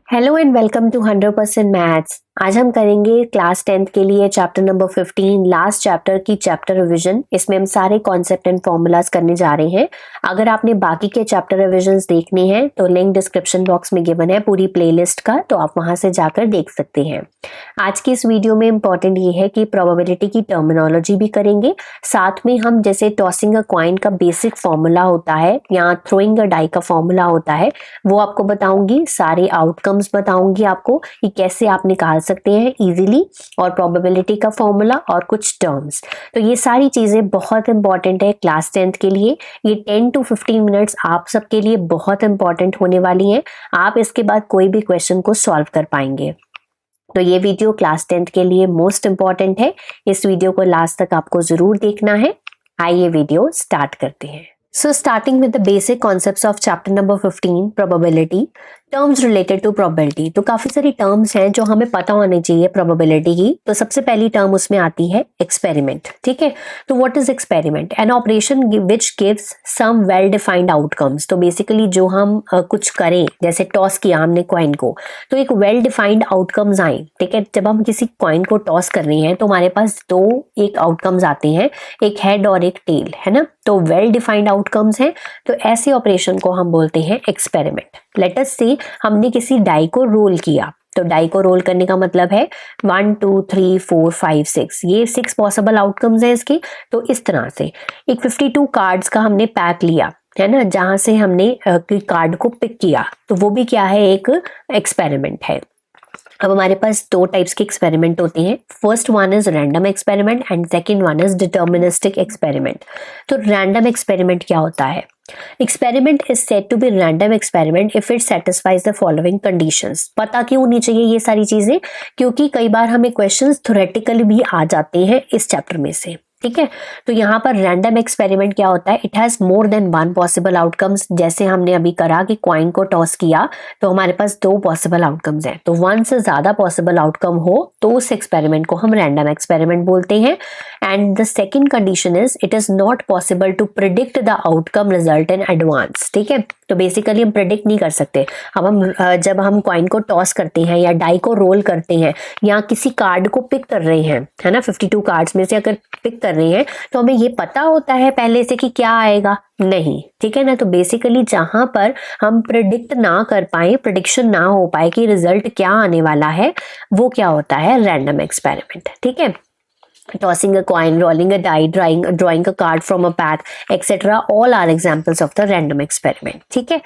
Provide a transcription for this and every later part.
Hello and welcome to 100% maths. आज हम करेंगे क्लास 10th के लिए चैप्टर नंबर 15 लास्ट चैप्टर की चैप्टर रिवीजन। इसमें हम सारे कॉन्सेप्ट एंड फॉर्मूलाज करने जा रहे हैं। अगर आपने बाकी के चैप्टर रिवीजन्स देखने हैं तो लिंक डिस्क्रिप्शन बॉक्स में गिवन है पूरी प्लेलिस्ट का, तो आप वहां से जाकर देख सकते हैं। आज की इस वीडियो में इंपॉर्टेंट ये है कि प्रोबेबिलिटी की टर्मिनोलॉजी भी करेंगे, साथ में हम जैसे टॉसिंग अ कॉइन का बेसिक फॉर्मूला होता है या थ्रोइंग अ डाई का फॉर्मूला होता है वो आपको बताऊंगी। सारे आउटकम्स बताऊंगी आपको कि कैसे आप निकाल सकते हैं इजीली, और प्रोबेबिलिटी का फॉर्मूला और कुछ टर्म्स। तो ये सारी चीजें बहुत इंपॉर्टेंट है क्लास 10th के लिए। ये 10 to 15 मिनट्स आप सबके लिए बहुत इंपॉर्टेंट होने वाली हैं। आप इसके बाद कोई भी क्वेश्चन को सॉल्व कर पाएंगे। तो ये वीडियो क्लास 10th के लिए मोस्ट इंपॉर्टेंट है। इस वीडियो को लास्ट तक आपको जरूर देखना है। आइए वीडियो स्टार्ट करते हैं। So starting with the basic concepts of chapter number 15 probability, terms related to probability। तो काफी सारी टर्म्स हैं जो हमें पता होनी चाहिए प्रोबेबिलिटी की। तो सबसे पहली टर्म उसमें आती है एक्सपेरिमेंट। ठीक है, तो what is experiment? An operation which gives some well defined outcomes. तो बेसिकली जो हम कुछ करें, जैसे टॉस किया हमने कॉइन को, तो एक वेल डिफाइंड आउटकम्स आए। ठीक है, जब हम किसी कॉइन को टॉस कर रहे हैं तो हमारे पास दो एक आउटकम्स आते हैं, एक हेड और एक टेल, है ना। तो वेल डिफाइंड आउटकम्स हैं, तो ऐसे ऑपरेशन को हम बोलते हैं एक्सपेरिमेंट। लेट अस से हमने किसी डाई को रोल किया, तो डाई को रोल करने का मतलब है 1 2 3 4 5 6, ये 6 पॉसिबल आउटकम्स हैं इसकी। तो इस तरह से एक 52 कार्ड्स का हमने पैक लिया, है ना, जहां से हमने कार्ड को पिक किया, तो वो भी क्या है, एक एक्सपेरिमेंट है। अब हमारे पास दो टाइप्स के एक्सपेरिमेंट होते हैं। First one is random experiment and second one is deterministic experiment. तो रैंडम एक्सपेरिमेंट क्या होता है? Experiment is said to be random experiment if it satisfies the following conditions. पता क्यों होनी चाहिए ये सारी चीजें? क्योंकि कई बार हमें क्वेश्चंस थ्योरेटिकली भी आ जाते हैं इस चैप्टर में से। ठीक है, तो यहाँ पर रैंडम एक्सपेरिमेंट क्या होता है? It has more than one possible outcomes. जैसे हमने अभी करा कि कॉइन को टॉस किया तो हमारे पास दो पॉसिबल आउटकम्स हैं, तो वन से ज्यादा पॉसिबल आउटकम हो तो उस एक्सपेरिमेंट को हम रैंडम एक्सपेरिमेंट बोलते हैं। And the second condition is it is not possible to predict the outcome result in advance. ठीक है, तो बेसिकली हम प्रिडिक्ट नहीं कर सकते। अब हम जब हम कॉइन को टॉस करते हैं या डाई को रोल करते हैं या किसी कार्ड को पिक कर रहे हैं, है ना, 52 कार्ड्स में से अगर पिक कर रहे हैं तो हमें ये पता होता है पहले से कि क्या आएगा? नहीं। ठीक है ना, तो बेसिकली जहां पर हम प्रिडिक्ट ना कर पाए, प्रिडिक्शन ना हो पाए कि रिजल्ट क्या आने वाला है, वो क्या होता है? Random experiment. ठीक है, tossing a coin, rolling a die, drawing a card from a pack, etc. all are examples of the random experiment। ठीक है,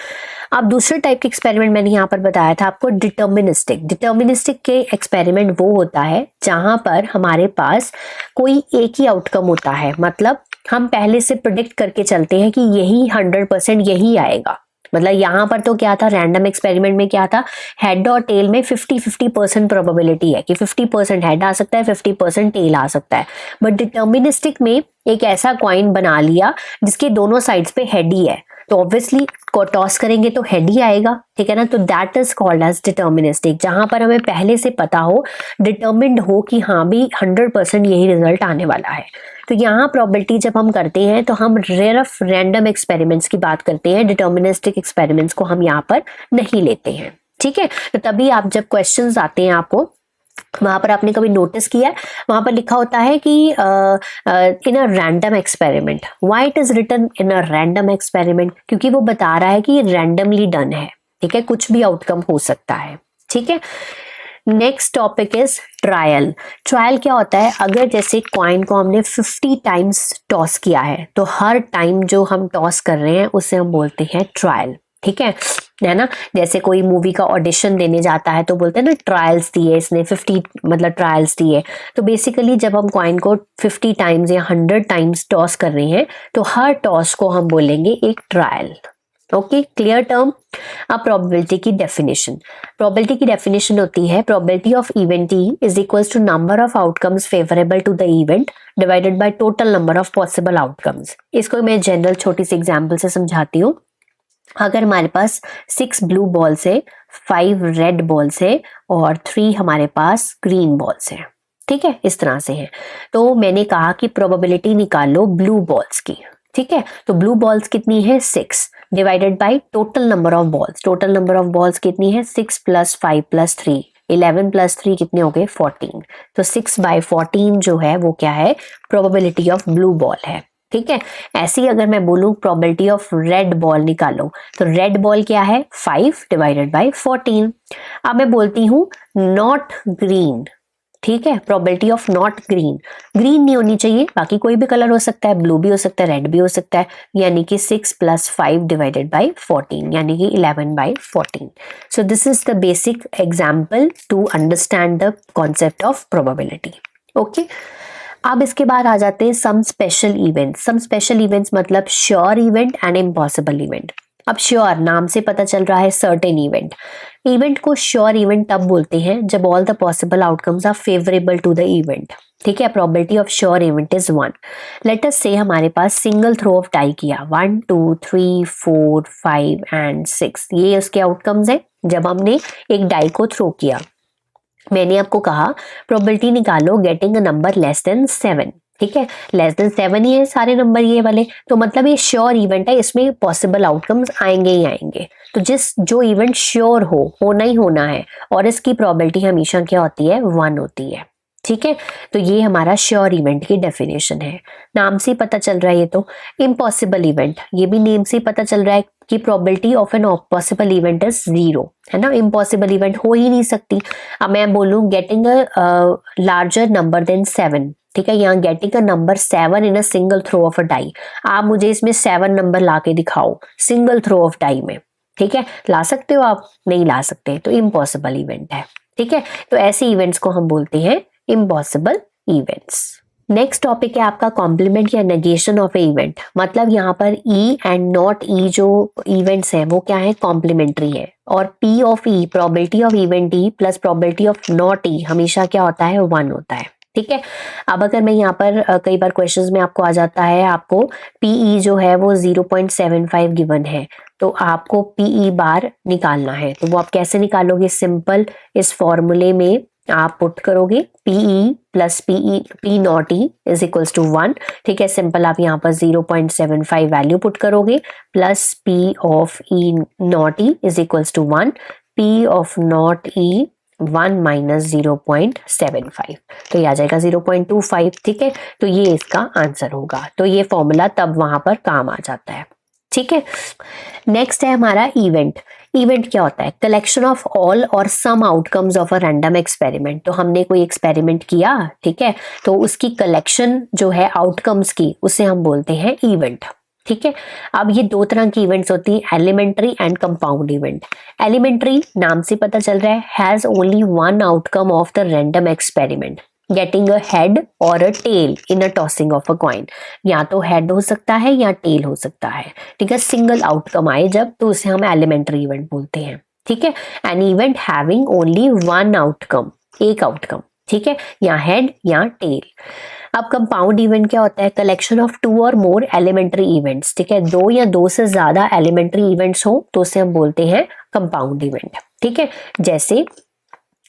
अब दूसरे टाइप के एक्सपेरिमेंट मैंने यहाँ पर बताया था आपको डिटर्मिनिस्टिक। डिटर्मिनिस्टिक के एक्सपेरिमेंट वो होता है जहां पर हमारे पास कोई एक ही आउटकम होता है, मतलब हम पहले से प्रिडिक्ट करके चलते हैं कि यही 100% यही आएगा। मतलब यहाँ पर तो क्या था, रैंडम एक्सपेरिमेंट में क्या था, हेड और टेल में 50-50% प्रोबेबिलिटी है कि 50% हेड आ सकता है, 50% टेल आ सकता है। बट डिटर्मिनिस्टिक में एक ऐसा कॉइन बना लिया जिसके दोनों साइड्स पे हेड ही है, तो ऑब्वियसली टॉस करेंगे तो हेड ही आएगा। ठीक है ना, तो that is called as deterministic, जहां पर हमें पहले से पता हो, डिटर्मिन्ड हो कि हाँ भी 100% यही रिजल्ट आने वाला है। तो यहाँ प्रोबेबिलिटी जब हम करते हैं तो हम रेयरफ रैंडम एक्सपेरिमेंट्स की बात करते हैं, डिटर्मिनिस्टिक एक्सपेरिमेंट्स को हम यहाँ पर नहीं लेते हैं। ठीक है, तो तभी आप जब क्वेश्चंस आते हैं आपको, वहां पर आपने कभी नोटिस किया है, वहां पर लिखा होता है कि in a random experiment. Why it is written in a random experiment? क्योंकि वो बता रहा है कि ये रैंडमली डन है। ठीक है, कुछ भी आउटकम हो सकता है। ठीक है, next topic is trial. Trial क्या होता है? अगर जैसे कॉइन को हमने 50 टाइम्स टॉस किया है तो हर टाइम जो हम टॉस कर रहे हैं उसे हम बोलते हैं ट्रायल। ठीक है ना, जैसे कोई मूवी का ऑडिशन देने जाता है तो बोलते हैं ना ट्रायल्स दिए इसने, 50 मतलब ट्रायल्स दिए। तो बेसिकली जब हम कॉइन को 50 टाइम्स या 100 टाइम्स टॉस कर रहे हैं तो हर टॉस को हम बोलेंगे एक ट्रायल। Okay, clear term. अब प्रोबेबिलिटी की डेफिनेशन। प्रोबेबिलिटी की डेफिनेशन होती है probability of event E is equals to number of outcomes favourable to the event divided by total number of possible outcomes. इसको मैं जनरल छोटी सी एग्जांपल से समझाती हूँ। अगर हमारे पास 6 ब्लू बॉल्स है, 5 रेड बॉल्स है और 3 हमारे पास ग्रीन बॉल्स है, ठीक है, इस तरह से है, तो मैंने कहा कि प्रोबेबिलिटी निकाल लो ब्लू बॉल्स की। ठीक है, तो ब्लू बॉल्स कितनी है? 6। Divided by total number of balls. Total number of balls कितनी है? 6 + 5 + 3, 11 + 3 कितने हो गए? 14। तो 6/14 जो है वो क्या है? प्रोबेबिलिटी ऑफ ब्लू बॉल है। ठीक है, ऐसी अगर मैं बोलूं प्रोबेबिलिटी ऑफ रेड बॉल निकालो, तो रेड बॉल क्या है? 5 / 14। अब मैं बोलती हूं नॉट ग्रीन। ठीक है, probability of not green, green नहीं होनी चाहिए, बाकी कोई भी कलर हो सकता है, ब्लू भी हो सकता है, रेड भी हो सकता है, यानी कि 6 + 5 / 14, यानी कि 11/14। So this is the basic example to understand the concept of probability. Okay, अब इसके बाद आ जाते हैं some special events. Some special events मतलब sure event and impossible event. अब श्योर नाम से पता चल रहा है सर्टेन इवेंट। इवेंट को श्योर इवेंट तब बोलते हैं जब all the possible outcomes are favourable to the event. ठीक है, probability of sure event is 1। Let us से हमारे पास सिंगल थ्रो ऑफ डाई किया, 1 2 3 4 5 एंड 6, ये उसके आउटकम्स है जब हमने एक डाई को थ्रो किया। मैंने आपको कहा प्रोबेबिलिटी निकालो getting a number less than 7। ठीक है, लेस देन 7 ही है सारे नंबर ये वाले, तो मतलब ये श्योर इवेंट है, इसमें पॉसिबल आउटकम्स आएंगे ही आएंगे। तो जो इवेंट श्योर होना ही होना है, और इसकी प्रोबेबिलिटी हमेशा क्या होती है? 1 होती है। ठीक है, तो ये हमारा श्योर इवेंट की डेफिनेशन है। नाम से पता चल रहा है ये तो। इम्पॉसिबल इवेंट, ये भी नेम से पता चल रहा है कि probability of impossible event is 0, है ना, इम्पॉसिबल इवेंट हो ही नहीं सकती। अब मैं बोलूं getting a larger number than 7, ठीक है, यहाँ getting a number 7 in a single throw of a die. आप मुझे इसमें 7 नंबर ला के दिखाओ सिंगल थ्रो ऑफ डाई में। ठीक है, ला सकते हो आप? नहीं ला सकते, तो इम्पॉसिबल इवेंट है। ठीक है, तो ऐसे इवेंट्स को हम बोलते हैं इम्पॉसिबल इवेंट्स। नेक्स्ट टॉपिक है आपका कॉम्प्लीमेंट या नेगेशन ऑफ ए इवेंट। मतलब यहाँ पर ई एंड नॉट ई जो इवेंट्स हैं वो क्या है? कॉम्प्लीमेंट्री है। और P of E, probability of event E plus probability of not E, हमेशा क्या होता है? 1 होता है। ठीक है, अब अगर मैं यहाँ पर कई बार क्वेश्चंस में आपको आ जाता है, आपको पीई जो है वो 0.75 गिवन है, तो आपको पीई बार निकालना है। तो वो आप कैसे निकालोगे? सिंपल, इस फॉर्मूले में आप पुट करोगे PE plus P not E is equals to 1। ठीक है, सिंपल आप यहाँ पर 0.75 वैल्यू पुट करोगे plus P of E not E is equals to 1, P of not E 1 minus 0.75, तो ये आ जाएगा 0.25। ठीक है, तो ये इसका आंसर होगा। तो ये फॉर्मूला तब वहां पर काम आ जाता है। ठीक है, नेक्स्ट है हमारा इवेंट। इवेंट क्या होता है? कलेक्शन ऑफ ऑल और some outcomes of a random experiment. तो हमने कोई एक्सपेरिमेंट किया, ठीक है, तो उसकी कलेक्शन जो है आउटकम्स की, उसे हम बोलते हैं इवेंट। ठीक है, अब ये 2 तरह की इवेंट्स होती हैं, elementary and compound event. Elementary नाम से पता चल रहा है has only 1 outcome of the random experiment, getting a head और a tail in a tossing of a coin. या तो हेड हो सकता है या टेल हो सकता है। ठीक है, सिंगल आउटकम आए जब, तो उसे हम एलिमेंट्री इवेंट बोलते हैं। ठीक है, an event having only 1 outcome, एक आउटकम। ठीक है, या हेड या टेल। अब कंपाउंड इवेंट क्या होता है? कलेक्शन ऑफ 2 और मोर एलिमेंट्री इवेंट्स। ठीक है, 2 या 2 से ज्यादा एलिमेंट्री इवेंट्स हो तो उसे हम बोलते हैं कंपाउंड इवेंट। ठीक है, जैसे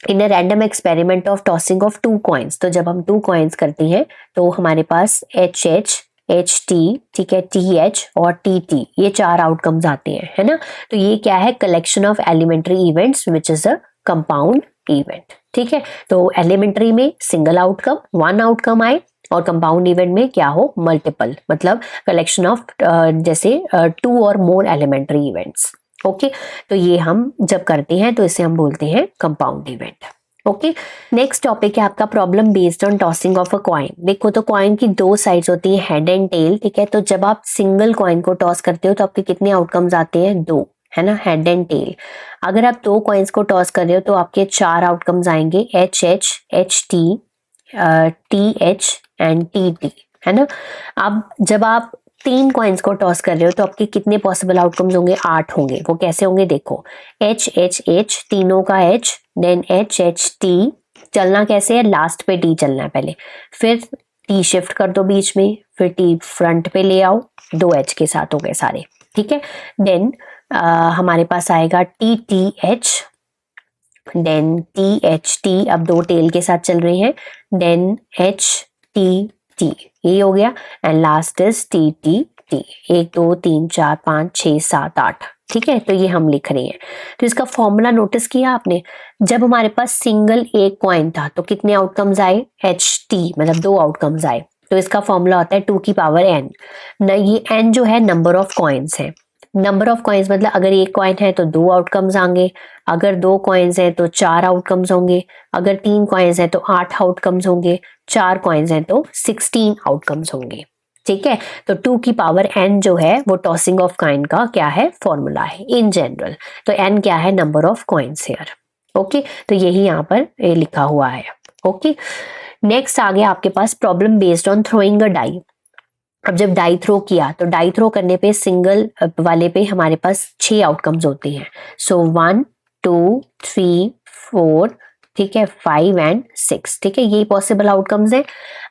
in a random experiment of tossing of 2 coins, तो जब हम 2 कॉइन्स करते हैं तो हमारे पास एच एच, एच टी, ठीक है, टी एच और टी टी, ये 4 आउटकम्स आते हैं, है ना। तो ये क्या है? Collection of elementary events which is a compound event. ठीक है, तो एलिमेंट्री में सिंगल आउटकम, 1 आउटकम आए, और कंपाउंड इवेंट में क्या हो? मल्टीपल, मतलब कलेक्शन ऑफ जैसे 2 और मोर एलिमेंट्री इवेंट्स। ओके, तो ये हम जब करते हैं तो इसे हम बोलते हैं compound event. Okay, next topic है आपका problem based on tossing of a coin. देखो, तो कॉइन की 2 साइड्स होती हैं, हेड एंड टेल। ठीक है, तो जब आप सिंगल कॉइन को टॉस करते हो तो आपके कितने आउटकम्स आते हैं? 2, है ना, हेड एंड टेल। अगर आप 2 कॉइन्स को टॉस कर रहे हो तो आपके 4 आउटकम्स आएंगे, H H, H T, T H and T T, है ना। अब जब आप 3 कॉइन्स को टॉस कर रहे हो तो आपके कितने पॉसिबल आउटकम्स होंगे? 8 होंगे। वो कैसे होंगे? देखो, एच एच एच, तीनों का H, then H H T, चलना कैसे है? लास्ट पे टी चलना है पहले, फिर टी शिफ्ट कर दो बीच में, फिर टी फ्रंट पे ले आओ, 2 एच के साथ हो गए सारे। ठीक है, देन हमारे पास आएगा T T H, then T H T, अब 2 टेल के साथ चल रहे हैं, देन एच टी टी, ये हो गया, and last is T T 50, 1 2 3 4 5 6 7 8, ठीक है, तो ये हम लिख रहे हैं। तो इसका फॉर्मूला नोटिस किया आपने, जब हमारे पास सिंगल एक कॉइन था तो कितने आउटकम्स आए, HT, मतलब 2 आउटकम्स आए। तो इसका फॉर्मूला होता है 2 की पावर n न, ये n जो है नंबर ऑफ कॉइन्स है। नंबर ऑफ कॉइन्स मतलब अगर एक कॉइन है तो 2 आउटकम्स आएंगे, अगर 2 कॉइन्स हैं तो 4 आउटकम्स होंगे, अगर 3 कॉइन्स हैं तो 8 आउटकम्स होंगे, 4 कॉइन्स हैं तो 16 आउटकम्स होंगे, ठीक है। तो 2 की पावर n जो है वो टॉसिंग ऑफ कॉइन का क्या है, फॉर्मूला है इन जनरल। तो n क्या है, number of coins here, okay. तो यही यहाँ पर लिखा हुआ है, ओके। नेक्स्ट आ गया आपके पास problem based on throwing a die. अब जब डाई थ्रो किया तो डाई थ्रो करने पे सिंगल वाले पे हमारे पास 6 आउटकम्स होते हैं। सो 1 2 3 4, ठीक है, 5 एंड 6, ठीक है, ये पॉसिबल आउटकम्स हैं।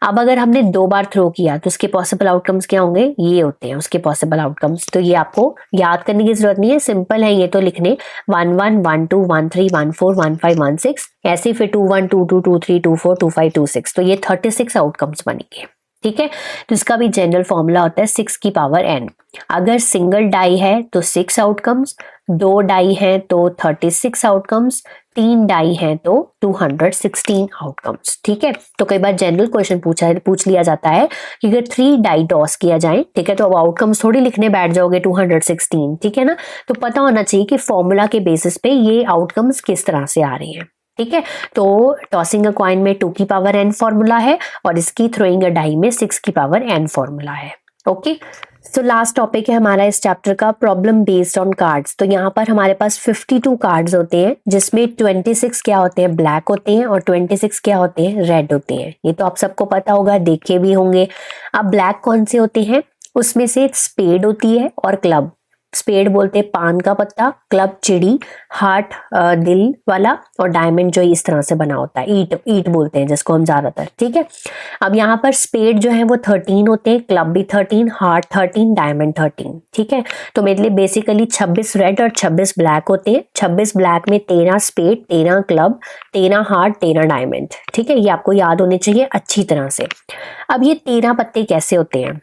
अब अगर हमने 2 बार थ्रो किया तो उसके पॉसिबल आउटकम्स क्या होंगे, ये होते हैं उसके पॉसिबल आउटकम्स। तो ये आपको याद करने की जरूरत नहीं है, सिंपल है ये तो लिखने, 1 1 1 2 1 3 1 4 1 5 1 6, ऐसे फिर 2 1 2 2 2 3 2 4 2 5 2 6, तो ये 36 आउटकम्स बनेंगे, ठीक है। तो इसका भी जनरल फॉर्मूला होता है 6 की पावर n। अगर सिंगल डाई है तो 6 आउटकम्स, 2 डाई हैं तो 36 आउटकम्स, 3 डाई हैं तो 216 आउटकम्स, ठीक है। तो कई बार जनरल क्वेश्चन पूछ लिया जाता है कि अगर 3 डाई टॉस किया जाए, ठीक है, तो अब आउटकम्स थोड़ी लिखने बैठ जाओगे 216, ठीक है ना। तो पता होना चाहिए कि फॉर्मूला के बेसिस पे ये आउटकम्स किस तरह से आ रहे हैं, ठीक है। तो टॉसिंग अ कॉइन में 2 की पावर n फॉर्मूला है और इसकी थ्रोइंग अ डाई में 6 की पावर n फॉर्मूला है, ओके। तो लास्ट टॉपिक है हमारा इस चैप्टर का प्रॉब्लम बेस्ड ऑन कार्ड्स। तो यहाँ पर हमारे पास 52 कार्ड्स होते हैं, जिसमें 26 क्या होते हैं, ब्लैक होते हैं, और 26 क्या होते हैं, रेड होते हैं। ये तो आप सबको पता होगा, देखे भी होंगे। अब ब्लैक कौन से होते हैं, उसमें से स्पेड होती है और क्लब। स्पेड बोलते हैं पान का पत्ता, क्लब चिड़ी, हार्ट दिल वाला, और डायमंड जो इस तरह से बना होता है, ईट ईट बोलते हैं जिसको हम ज्यादातर, ठीक है। अब यहाँ पर स्पेड जो है वो 13 होते हैं, क्लब भी 13, हार्ट 13, डायमंड 13, ठीक है। तो मेरे लिए बेसिकली 26 रेड और 26 ब्लैक होते हैं। 26 ब्लैक में 13 स्पेड, 13 क्लब, 13 हार्ट, 13 डायमंड, ठीक है। ये आपको याद होने चाहिए अच्छी तरह से। अब ये 13 पत्ते कैसे होते हैं,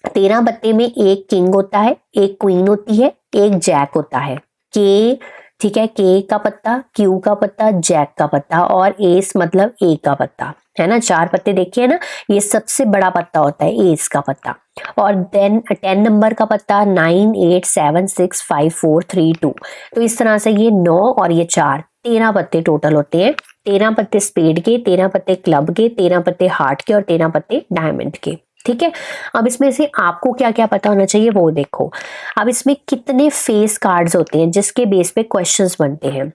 13 पत्ते में एक किंग होता है, एक क्वीन होती है, एक जैक होता है, के, ठीक है, के का पत्ता, क्यू का पत्ता, जैक का पत्ता, और एस मतलब ए का पत्ता, है ना। 4 पत्ते देखिए ना, ये सबसे बड़ा पत्ता होता है एस का पत्ता। और देन 10 नंबर का पत्ता 9 8 7 6 5 4 3 2। तो इस तरह से ये 9 और ये 4, 13 पत्ते टोटल होते हैं। 13 पत्ते स्पेड के, 13 पत्ते क्लब के, 13 पत्ते हार्ट के, और 13 पत्ते डायमंड के, ठीक है। अब इसमें से आपको क्या क्या पता होना चाहिए वो देखो। अब इसमें कितने फेस कार्ड्स होते हैं जिसके बेस पे क्वेश्चंस बनते हैं।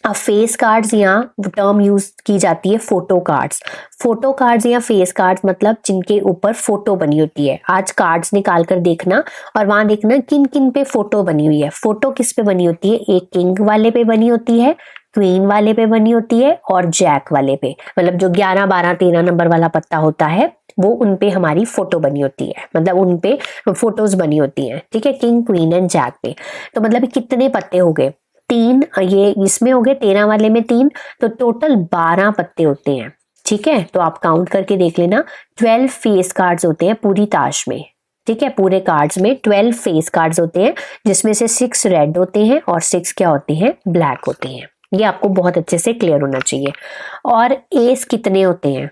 अब फेस कार्ड्स, यहाँ टर्म यूज की जाती है फोटो कार्ड्स। फोटो कार्ड्स या फेस कार्ड्स मतलब जिनके ऊपर फोटो बनी होती है। आज कार्ड्स निकाल कर देखना और वहां देखना किन किन पे फोटो बनी हुई है। फोटो किस पे बनी होती है, एक किंग वाले पे बनी होती है, क्वीन वाले पे बनी होती है, और जैक वाले पे, मतलब जो 11 12 13 नंबर वाला पत्ता होता है वो उन पे हमारी फोटो बनी होती है, मतलब उन पे फोटोज बनी होती हैं, ठीक है, किंग क्वीन एंड जैक पे। तो मतलब कितने पत्ते हो गए, 3, ये इसमें हो गए 13 वाले में 3, तो टोटल 12 पत्ते होते हैं, ठीक है। तो आप काउंट करके देख लेना, 12 फेस कार्ड्स होते हैं पूरी ताश में, ठीक है। पूरे कार्ड्स में 12 फेस कार्ड्स होते हैं, जिसमें से 6 रेड होते हैं और 6 क्या होते हैं, ब्लैक होते हैं। ये आपको बहुत अच्छे से क्लियर होना चाहिए। और एस कितने होते हैं,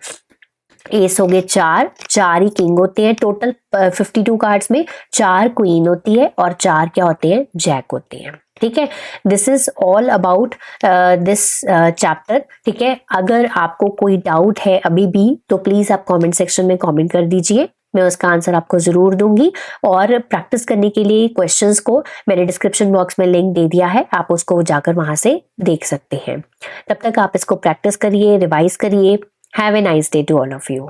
एस हो गए 4, 4 ही किंग होते हैं टोटल 52 कार्ड्स में, 4 क्वीन होती है और 4 क्या होते हैं, जैक होते हैं, ठीक है। This is all about this chapter, ठीक है। अगर आपको कोई डाउट है अभी भी तो प्लीज आप कमेंट सेक्शन में कमेंट कर दीजिए, मैं उसका आंसर आपको जरूर दूंगी। और प्रैक्टिस करने के लिए क्वेश्चंस को मैंने डिस्क्रिप्शन बॉक्स में लिंक दे दिया है, आप उसको जाकर वहां से देख सकते हैं। तब तक आप इसको प्रैक्टिस करिए, रिवाइज करिए। Have a nice day to all of you.